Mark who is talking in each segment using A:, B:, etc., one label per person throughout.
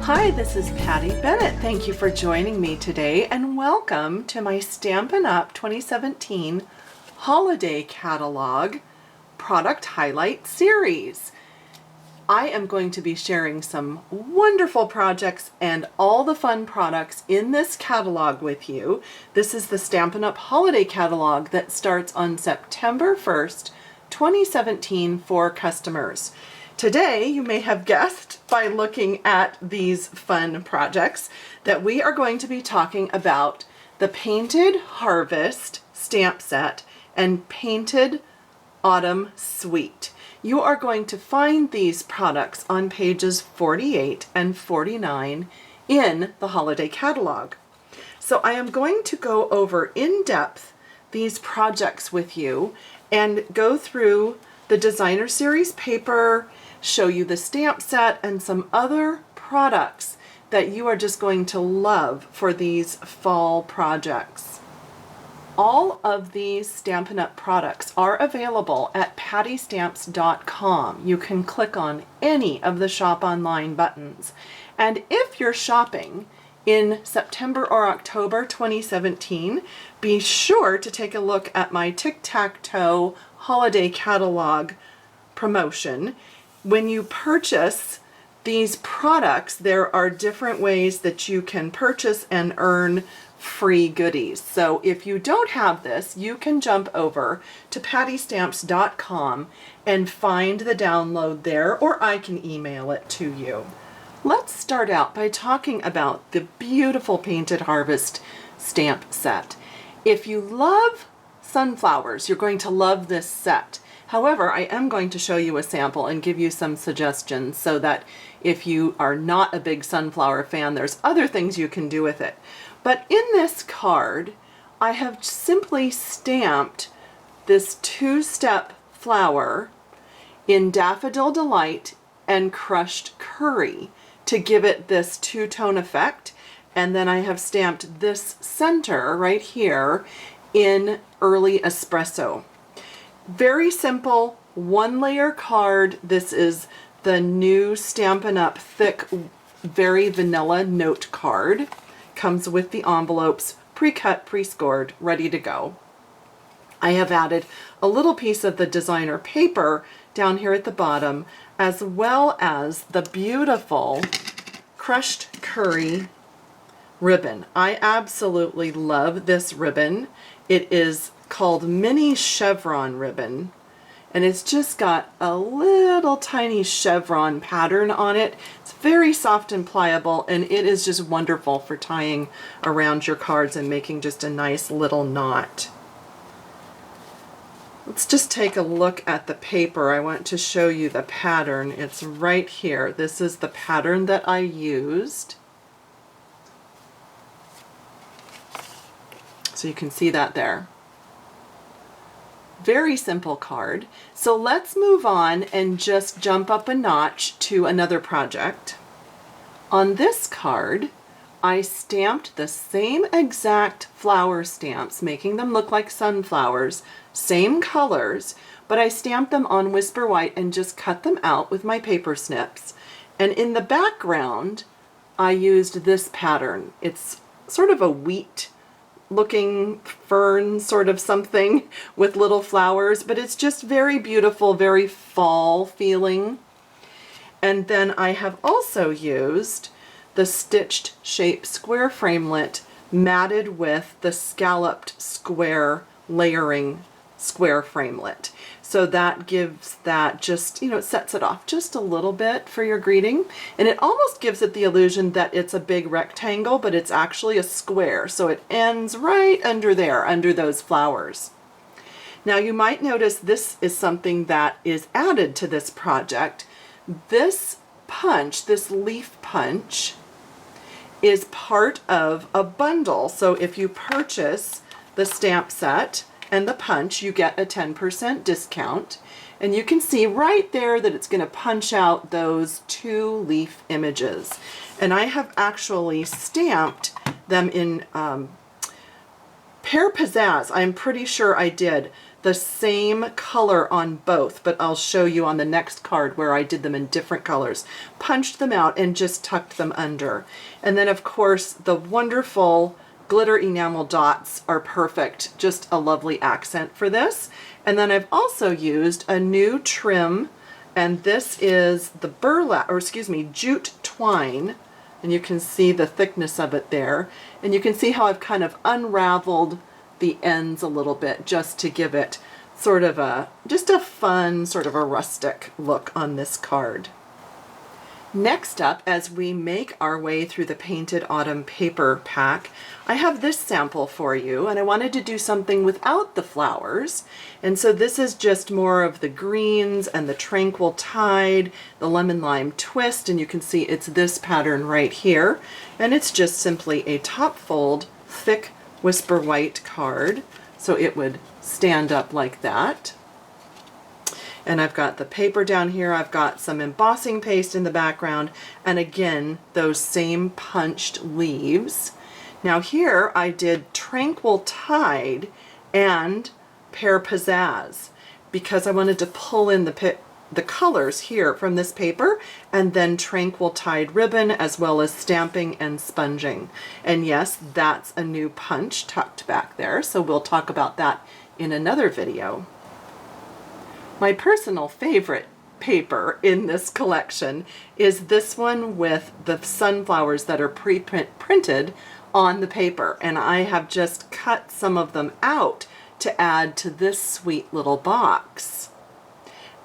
A: Hi, this is Patty Bennett. Thank you for joining me today and welcome to my Stampin' Up! 2017 Holiday Catalog Product Highlight Series. I am going to be sharing some wonderful projects and all the fun products in this catalog with you. This is the Stampin' Up! Holiday Catalog that starts on September 1st, 2017 for customers. Today, you may have guessed by looking at these fun projects that we are going to be talking about the Painted Harvest stamp set and Painted Autumn Suite. You are going to find these products on pages 48 and 49 in the Holiday Catalog. So I am going to go over in depth these projects with you and go through the Designer Series paper, show you the stamp set and some other products that you are just going to love for these fall projects. All of these Stampin' Up! Products are available at pattystamps.com. You can click on any of the Shop Online buttons. And if you're shopping in September or October 2017, be sure to take a look at my Tic-Tac-Toe Holiday Catalog promotion. When you purchase these products, there are different ways that you can purchase and earn free goodies. So if you don't have this, you can jump over to pattystamps.com and find the download there, or I can email it to you. Let's start out by talking about the beautiful Painted Harvest stamp set. If you love sunflowers, you're going to love this set. However, I am going to show you a sample and give you some suggestions so that if you are not a big sunflower fan, there's other things you can do with it. But in this card, I have simply stamped this two-step flower in Daffodil Delight and Crushed Curry to give it this two-tone effect. And then I have stamped this center right here in Early Espresso. Very simple, one-layer card. This is the new Stampin' Up! Thick, very vanilla note card. Comes with the envelopes, pre-cut, pre-scored, ready to go. I have added a little piece of the designer paper down here at the bottom, as well as the beautiful Crushed Curry ribbon. I absolutely love this ribbon. It is called Mini Chevron ribbon, and it's just got a little tiny chevron pattern on it. It's very soft and pliable, and it is just wonderful for tying around your cards and making just a nice little knot. Let's just take a look at the paper. I want to show you the pattern. It's right here. This is the pattern that I used. So you can see that there. Very simple card. So let's move on and just jump up a notch to another project. On this card, I stamped the same exact flower stamps, making them look like sunflowers, same colors, but I stamped them on Whisper White and just cut them out with my paper snips. And in the background, I used this pattern. It's sort of a wheat looking fern sort of something with little flowers, but it's just very beautiful, very fall feeling. And then I have also used the stitched shape square framelit matted with the scalloped square layering square framelit. So that gives that just, you know, it sets it off just a little bit for your greeting. And it almost gives it the illusion that it's a big rectangle, but it's actually a square. So it ends right under there, under those flowers. Now you might notice this is something that is added to this project. This punch, this leaf punch, is part of a bundle. So if you purchase the stamp set and the punch, you get a 10% discount. And you can see right there that it's going to punch out those two leaf images. And I have actually stamped them in Pear Pizzazz. I'm pretty sure I did. the same color on both, but I'll show you on the next card where I did them in different colors. Punched them out and just tucked them under. And then of course the wonderful glitter enamel dots are perfect, just a lovely accent for this. And then I've also used a new trim, and this is the burlap, or excuse me, jute twine. And you can see the thickness of it there. And you can see how I've kind of unraveled the ends a little bit just to give it sort of just a fun, sort of a rustic look on this card. Next up, as we make our way through the Painted Autumn paper pack, I have this sample for you, and I wanted to do something without the flowers. And so this is just more of the greens and the Tranquil Tide, the Lemon Lime Twist, and you can see it's this pattern right here. And it's just simply a top fold, thick Whisper White card, so it would stand up like that. And I've got the paper down here, I've got some embossing paste in the background, and again, those same punched leaves. Now here I did Tranquil Tide and Pear Pizzazz because I wanted to pull in the colors here from this paper, and then Tranquil Tide ribbon, as well as stamping and sponging. And yes, that's a new punch tucked back there, so we'll talk about that in another video. My personal favorite paper in this collection is this one with the sunflowers that are pre-printed on the paper, and I have just cut some of them out to add to this sweet little box.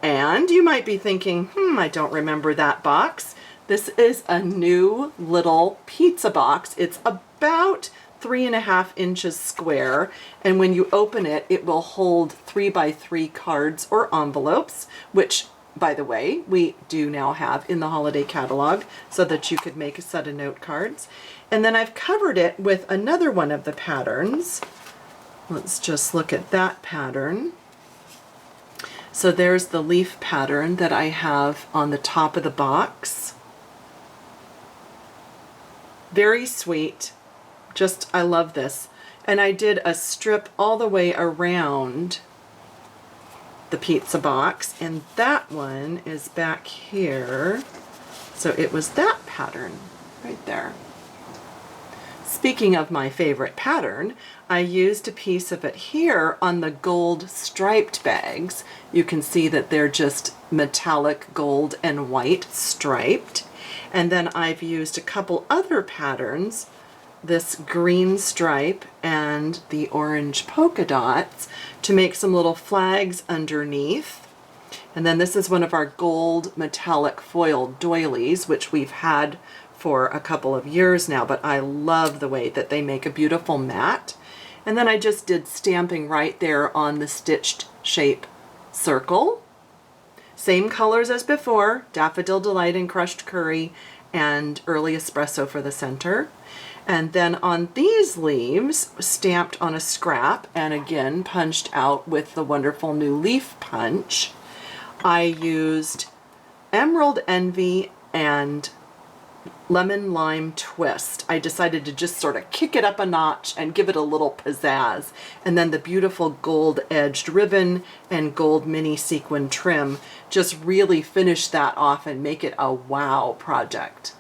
A: And you might be thinking, I don't remember that box. This is a new little pizza box. It's about 3.5 inches square, and when you open it, it will hold 3x3 cards or envelopes, which, by the way, we do now have in the holiday catalog so that you could make a set of note cards. And then I've covered it with another one of the patterns. Let's just look at that pattern. So there's the leaf pattern that I have on the top of the box. Very sweet. Just, I love this. And I did a strip all the way around the pizza box, and that one is back here. So it was that pattern right there. Speaking of my favorite pattern, I used a piece of it here on the gold striped bags. You can see that they're just metallic gold and white striped. And then I've used a couple other patterns, this green stripe and the orange polka dots, to make some little flags underneath. And then this is one of our gold metallic foil doilies, which we've had for a couple of years now, but I love the way that they make a beautiful mat. And then I just did stamping right there on the stitched shape circle. Same colors as before, Daffodil Delight and Crushed Curry and Early Espresso for the center. And then on these leaves, stamped on a scrap and again punched out with the wonderful new leaf punch, I used Emerald Envy and Lemon Lime Twist. I decided to just sort of kick it up a notch and give it a little pizzazz. And then the beautiful gold edged ribbon and gold mini sequin trim just really finish that off and make it a wow project.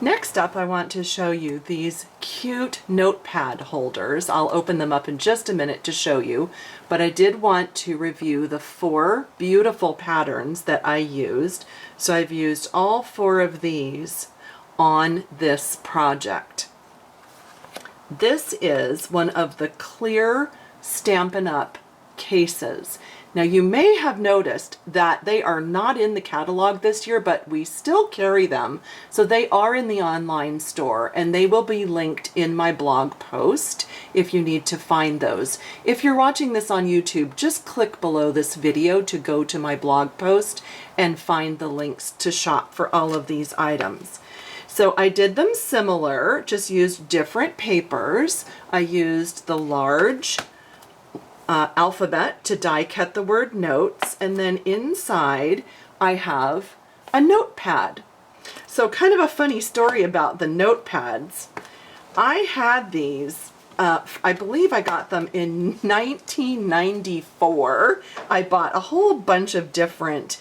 A: Next up, I want to show you these cute notepad holders. I'll open them up in just a minute to show you, but I did want to review the 4 beautiful patterns that I used. So I've used all 4 of these on this project. This is one of the clear Stampin' Up! Cases. Now you may have noticed that they are not in the catalog this year, but we still carry them. So they are in the online store, and they will be linked in my blog post if you need to find those. If you're watching this on YouTube, just click below this video to go to my blog post and find the links to shop for all of these items. So I did them similar, just used different papers. I used the large alphabet to die cut the word notes, and then inside I have a notepad. So kind of a funny story about the notepads. I had these I believe I got them in 1994. I bought a whole bunch of different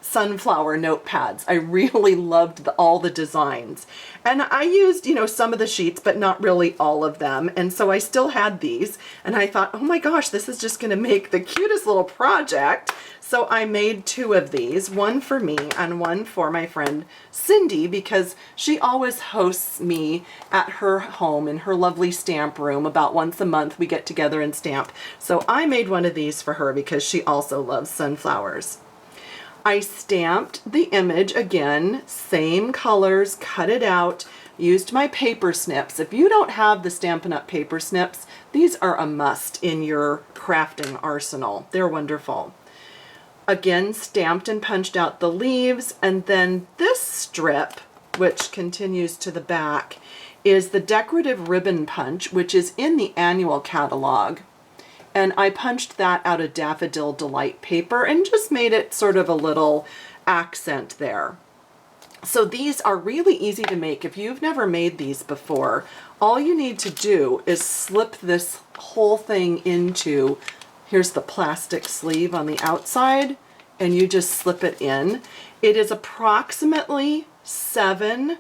A: sunflower notepads. I really loved all the designs. And I used, some of the sheets, but not really all of them. And so I still had these. And I thought, oh my gosh, this is just going to make the cutest little project. So I made 2 of these, one for me and one for my friend Cindy, because she always hosts me at her home in her lovely stamp room. About once a month we get together and stamp. So I made one of these for her because she also loves sunflowers. I stamped the image again, same colors, cut it out, used my paper snips. If you don't have the Stampin' Up! Paper snips, these are a must in your crafting arsenal. They're wonderful. Again, stamped and punched out the leaves, and then this strip, which continues to the back, is the decorative ribbon punch, which is in the annual catalog. And I punched that out of Daffodil Delight paper and just made it sort of a little accent there. So these are really easy to make. If you've never made these before, all you need to do is slip this whole thing into, here's the plastic sleeve on the outside, and you just slip it in. It is approximately 7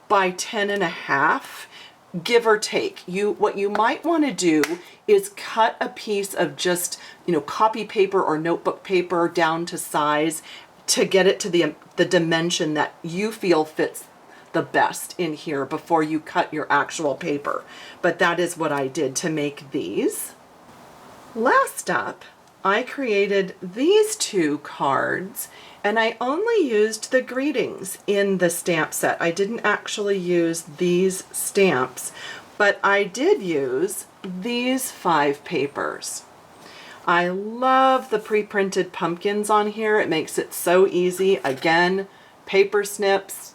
A: by 10.5. Give or take. What you might want to do is cut a piece of just, copy paper or notebook paper down to size to get it to the dimension that you feel fits the best in here before you cut your actual paper. But that is what I did to make these. Last up, I created these 2 cards, and I only used the greetings in the stamp set. I didn't actually use these stamps, but I did use these 5 papers. I love the pre-printed pumpkins on here. It makes it so easy. Again, paper snips,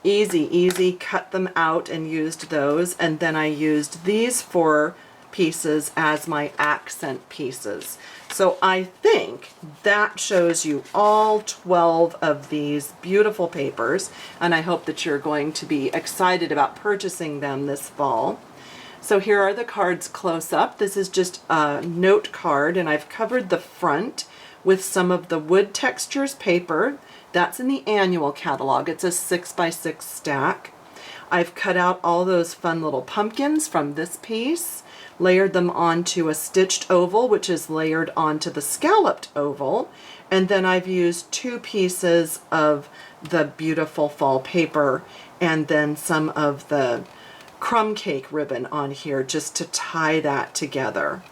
A: easy, cut them out and used those. And then I used these 4 pieces as my accent pieces. So I think that shows you all 12 of these beautiful papers, and I hope that you're going to be excited about purchasing them this fall. So here are the cards close up. This is just a note card, and I've covered the front with some of the wood textures paper. That's in the annual catalog. It's a 6 by 6 stack. I've cut out all those fun little pumpkins from this piece, layered them onto a stitched oval, which is layered onto the scalloped oval, and then I've used 2 pieces of the beautiful fall paper and then some of the crumb cake ribbon on here just to tie that together.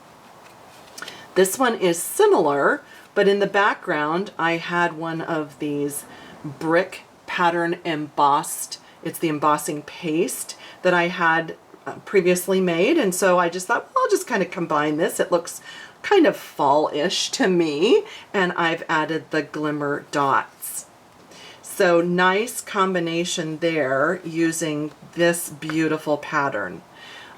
A: This one is similar, but in the background I had one of these brick pattern embossed, it's the embossing paste that I had previously made, and so I just thought, well, I'll just kind of combine this. It looks kind of fall-ish to me, and I've added the glimmer dots. So nice combination there using this beautiful pattern.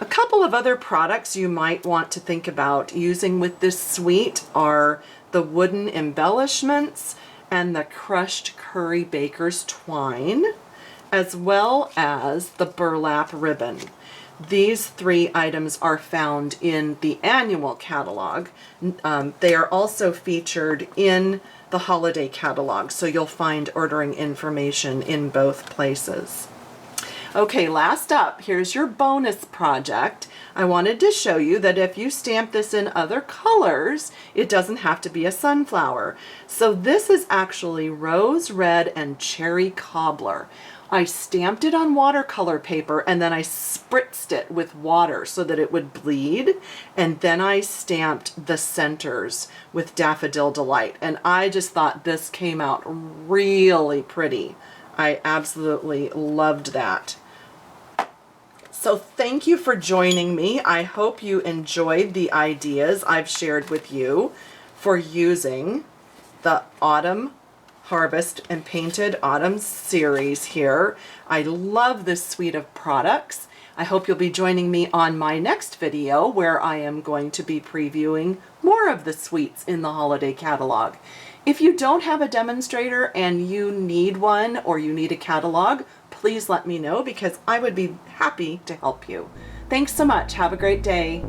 A: A couple of other products you might want to think about using with this suite are the wooden embellishments and the crushed curry baker's twine, as well as the burlap ribbon. These 3 items are found in the annual catalog. They are also featured in the holiday catalog, so you'll find ordering information in both places. Okay, last up, here's your bonus project. I wanted to show you that if you stamp this in other colors, it doesn't have to be a sunflower. So this is actually rose red and cherry cobbler. I stamped it on watercolor paper and then I spritzed it with water so that it would bleed, and then I stamped the centers with Daffodil Delight, and I just thought this came out really pretty. I absolutely loved that. So thank you for joining me. I hope you enjoyed the ideas I've shared with you for using the Autumn Harvest and Painted Autumn series here. I love this suite of products. I hope you'll be joining me on my next video where I am going to be previewing more of the suites in the holiday catalog. If you don't have a demonstrator and you need one or you need a catalog, please let me know because I would be happy to help you. Thanks so much. Have a great day.